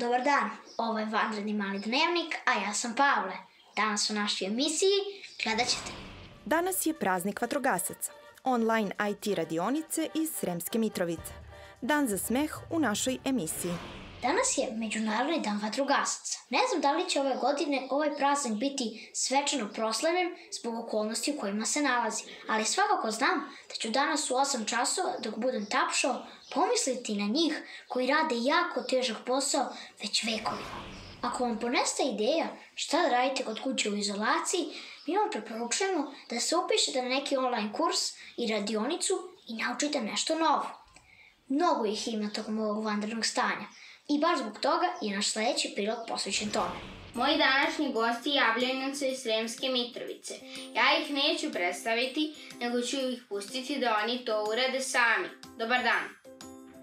Dobar dan, ovo je Vanredni mali dnevnik, a ja sam Pavle. Danas u našoj emisiji gledat ćete. Danas je praznik vatrogasaca, online IT radionice iz Sremske Mitrovice. Dan za smeh u našoj emisiji. Danas je Međunarodni dan vatrogasaca. Ne znam da li će ove godine ovaj praznik biti svečano proslavljen zbog okolnosti u kojima se nalazi, ali svakako znam da ću danas u 8 časova, dok budem tapšao, pomisliti na njih koji rade jako težak posao već vekovima. Ako vam ponesta ideja šta da radite kod kuće u izolaciji, mi vam preporučujemo da se upišete na neki online kurs i radionicu i naučite nešto novo. Mnogo ih ima tokom ovog vanrednog stanja i baš zbog toga je naš sledeći prilog posvećen tome. Moji današnji gosti javljaju nam se iz Sremske Mitrovice. Ja ih neću predstaviti, nego ću ih pustiti da oni to urade sami. Dobar dan!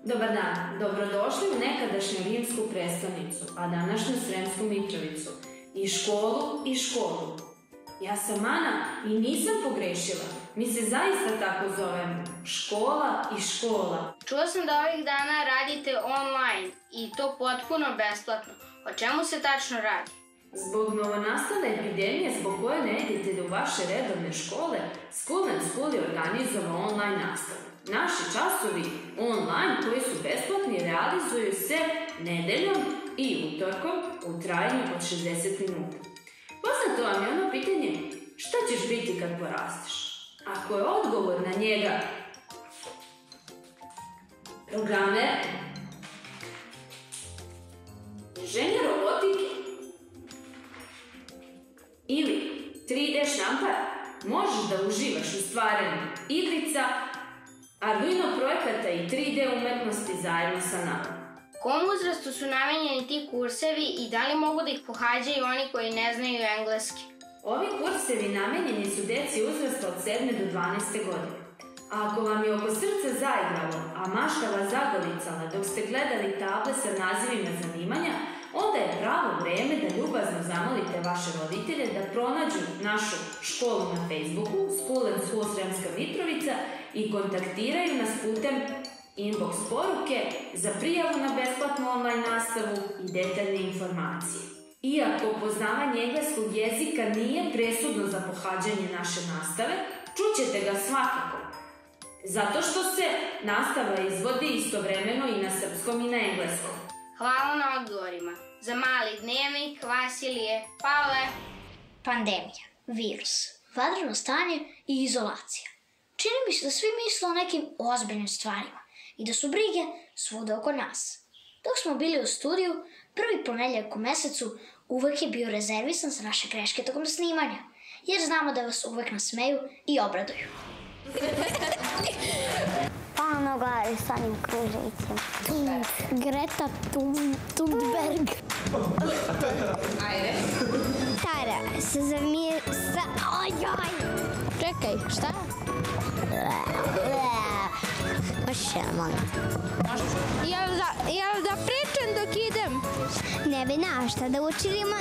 Dobar dan, dobrodošli u nekadašnju rimsku prestonicu, a današnju Sremsku Mitrovicu. I školu. Ja sam Ana i nisam pogrešila. Mi se zaista tako zovemo. Škola i škola. Čuo sam da ovih dana radite online i to potpuno besplatno. O čemu se tačno radi? Zbog novonastale epidemije zbog koje ne idete do vaše redovne škole, School and School je organizovao online nastavu. Naši časovi online koji su besplatni realizuju se nedeljom i utorkom u trajanju od 60 minuta. Poznato vam je ono pitanje šta ćeš biti kad porasteš? Ako je odgovor na njega programer, inženjer robotike ili 3D štampar, možeš da uživaš u stvaranju igrica, Arduino projekata i 3D umetnosti zajedno sa nama. Kom uzrastu su namenjeni ti kursevi i da li mogu da ih pohađaju oni koji ne znaju engleski? Ovi kursevi namenjeni su deci uzrasta od 7. do 12. godine. A ako vam je oko srca zaigralo, a mašta vas zagolicala dok ste gledali table sa nazivima zanimanja, onda je pravo vreme da ljubazno zamolite vaše roditelje da pronađu našu školu na Facebooku, School and School Sremska Mitrovica, i kontaktiraju nas putem inbox poruke za prijavu na besplatnu online nastavu i detaljne informacije. Iako poznavanje engleskog jezika nije presudno za pohađanje naše nastave, čućete ga svakako, zato što se nastava izvodi istovremeno i na srpskom i na engleskom. Hvala na odgovorima. Za mali dnevnik, Vasilije, Pavle. Pandemija, virus, vanredno stanje i izolacija. Čini mi se da svi misle o nekim ozbiljnim stvarima i da su brige svuda oko nas. Dok smo bili u studiju, prvi ponedeljak u mesecu uvek je bio rezervisan za naše greške tokom snimanja, jer znamo da vas uvek nasmeju i obraduju. Ono glavi s onim kružicima. Greta Thunberg. Tara, se zamir... Ojoj! Čekaj, šta? Može, molim. Jel da pričam dok idem? Ne bi našta da učilimo...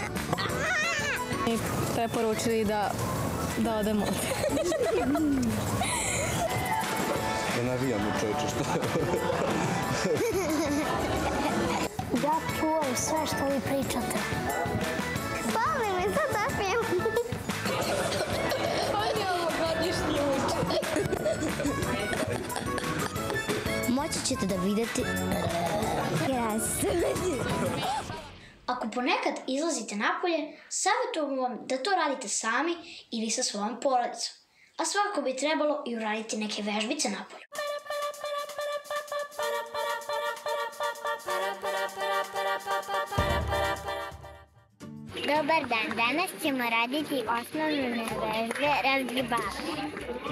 Mi preporučili da odemo. Da navijamo, čovječe, što? Ja čuvam sve što vi pričate. Pali mi sad zapijem. On je ovogodišnji uč. Moći ćete da vidite... Ako ponekad izlazite napolje, savjetujemo vam da to radite sami ili sa svojom porodicom. A svakako bi trebalo i uraditi neke vežbice napolju. Dobar dan, danas ćemo raditi osnovne vežbe razgibavanja.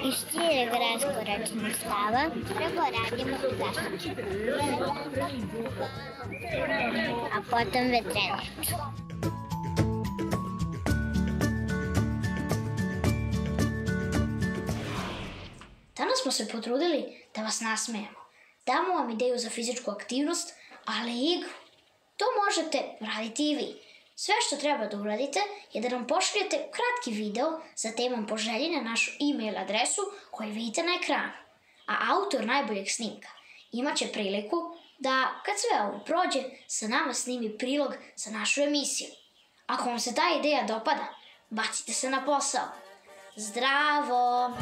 Iz štireg raskoračnog stava prvo radimo zaštitu, a potom vetrenicu. Danas smo se potrudili da vas nasmejemo. Damo vam ideju za fizičku aktivnost, ali i igru. To možete raditi i vi. Sve što treba da uradite je da nam pošaljete kratki video sa temom po želji na našu e-mail adresu koju vidite na ekranu. A autor najboljeg snimka imaće priliku da kad sve ovo prođe, sa nama snimi prilog za našu emisiju. Ako vam se ta ideja dopada, bacite se na posao. Zdravo!